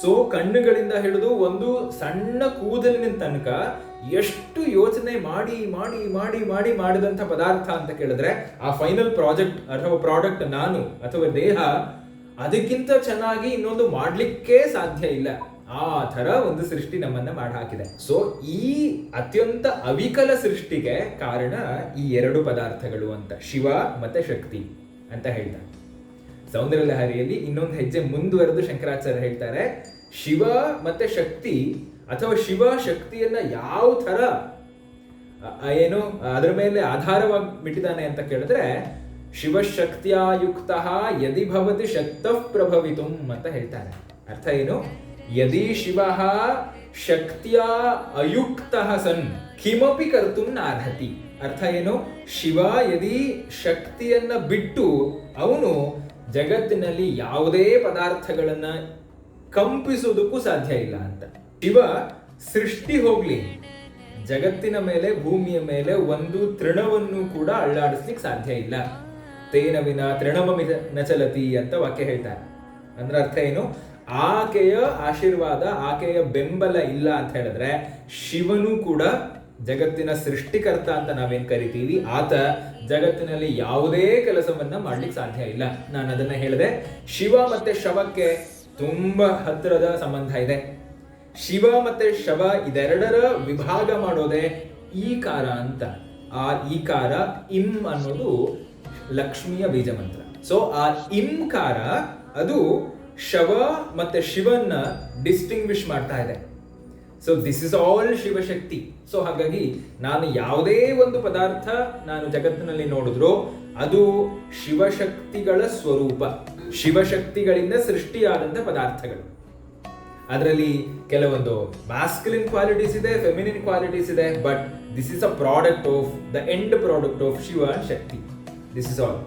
So ಕಣ್ಣುಗಳಿಂದ ಹಿಡಿದು ಒಂದು ಸಣ್ಣ ಕೂದಲಿನ ತನಕ ಎಷ್ಟು ಯೋಚನೆ ಮಾಡಿ ಮಾಡಿ ಮಾಡಿ ಮಾಡಿ ಮಾಡಿದಂಥ ಪದಾರ್ಥ ಅಂತ ಕೇಳಿದ್ರೆ ಆ ಫೈನಲ್ ಪ್ರಾಜೆಕ್ಟ್ ಅಥವಾ ಪ್ರಾಡಕ್ಟ್ ನಾನು ಅಥವಾ ದೇಹ ಅದಕ್ಕಿಂತ ಚೆನ್ನಾಗಿ ಇನ್ನೊಂದು ಮಾಡ್ಲಿಕ್ಕೆ ಸಾಧ್ಯ ಇಲ್ಲ. ಆ ಥರ ಒಂದು ಸೃಷ್ಟಿ ನಮ್ಮನ್ನ ಮಾಡಿ ಹಾಕಿದೆ. ಸೊ ಈ ಅತ್ಯಂತ ಅವಿಕಲ ಸೃಷ್ಟಿಗೆ ಕಾರಣ ಈ ಎರಡು ಪದಾರ್ಥಗಳು ಅಂತ, ಶಿವ ಮತ್ತೆ ಶಕ್ತಿ ಅಂತ ಹೇಳ್ತಾರೆ. ಸೌಂದರ್ಯ ಲಹರಿಯಲ್ಲಿ ಇನ್ನೊಂದು ಹೆಜ್ಜೆ ಮುಂದುವರೆದು ಶಂಕರಾಚಾರ್ಯ ಹೇಳ್ತಾರೆ, ಶಿವ ಮತ್ತೆ ಶಕ್ತಿ ಅಥವಾ ಶಿವ ಶಕ್ತಿಯನ್ನ ಯಾವ ಥರ ಏನು ಅದರ ಮೇಲೆ ಆಧಾರವಾಗಿ ಬಿಟ್ಟಿದ್ದಾನೆ ಅಂತ ಕೇಳಿದ್ರೆ, ಶಿವಶಕ್ತಿಯುಕ್ತ ಯದಿ ಭವತಿ ಶಕ್ತಃ ಪ್ರಭವಿತುಂ ಅಂತ ಹೇಳ್ತಾರೆ. ಅರ್ಥ ಏನು? ಯದಿ ಶಿವ ಶಕ್ತಿಯ ಅಯುಕ್ತ ಸನ್ ಕಿಮಪಿ ಕರ್ತುಂ ನಾರ್ಹತಿ. ಅರ್ಥ ಏನು? ಶಿವ ಯದಿ ಶಕ್ತಿಯನ್ನ ಬಿಟ್ಟು ಅವನು ಜಗತ್ತಿನಲ್ಲಿ ಯಾವುದೇ ಪದಾರ್ಥಗಳನ್ನ ಕಂಪಿಸುವುದಕ್ಕೂ ಸಾಧ್ಯ ಇಲ್ಲ ಅಂತ. ಶಿವ ಸೃಷ್ಟಿ ಹೋಗ್ಲಿ, ಜಗತ್ತಿನ ಮೇಲೆ ಭೂಮಿಯ ಮೇಲೆ ಒಂದು ತೃಣವನ್ನು ಕೂಡ ಅಳ್ಳಾಡಿಸ್ಲಿಕ್ಕೆ ಸಾಧ್ಯ ಇಲ್ಲ. ತೇನ ವಿನ ತೃಣಮಿ ನ ಚಲತಿ ಅಂತ ವಾಕ್ಯ ಹೇಳ್ತಾರೆ. ಅಂದ್ರೆ ಅರ್ಥ ಏನು? ಆಕೆಯ ಆಶೀರ್ವಾದ, ಆಕೆಯ ಬೆಂಬಲ ಇಲ್ಲ ಅಂತ ಹೇಳಿದ್ರೆ ಶಿವನು ಕೂಡ ಜಗತ್ತಿನ ಸೃಷ್ಟಿಕರ್ತ ಅಂತ ನಾವೇನ್ ಕರಿತೀವಿ, ಆತ ಜಗತ್ತಿನಲ್ಲಿ ಯಾವುದೇ ಕೆಲಸವನ್ನ ಮಾಡ್ಲಿಕ್ಕೆ ಸಾಧ್ಯ ಇಲ್ಲ. ನಾನು ಅದನ್ನ ಹೇಳಿದೆ. ಶಿವ ಮತ್ತೆ ಶವಕ್ಕೆ ತುಂಬಾ ಹತ್ತಿರದ ಸಂಬಂಧ ಇದೆ. ಶಿವ ಮತ್ತೆ ಶವ ಇದೆರಡರ ವಿಭಾಗ ಮಾಡೋದೇ ಈಕಾರ ಅಂತ. ಆ ಈಕಾರ ಇಂ ಅನ್ನೋದು ಲಕ್ಷ್ಮಿಯ ಬೀಜ ಮಂತ್ರ. ಸೊ ಆ ಇಂಕಾರ ಅದು ಶವ ಮತ್ತೆ ಶಿವನ್ನ ಡಿಸ್ಟಿಂಗ್ವಿಶ್ ಮಾಡ್ತಾ ಇದೆ. So this is all Shivashakti. So ಹಾಗಾಗಿ ನಾನು ಯಾವುದೇ ಒಂದು ಪದಾರ್ಥ ನಾನು ಜಗತ್ತಿನಲ್ಲಿ ನೋಡಿದ್ರು ಅದು ಶಿವಶಕ್ತಿಗಳ ಸ್ವರೂಪ, ಶಿವಶಕ್ತಿಗಳಿಂದ ಸೃಷ್ಟಿಯಾದಂಥ ಪದಾರ್ಥಗಳು. ಅದರಲ್ಲಿ ಕೆಲವೊಂದು ಮ್ಯಾಸ್ಕ್ಯುಲಿನ್ ಕ್ವಾಲಿಟೀಸ್ ಇದೆ, ಫೆಮಿನಿನ್ ಕ್ವಾಲಿಟೀಸ್ ಇದೆ, but this is a product of the end product of Shiva Shakti. This is all.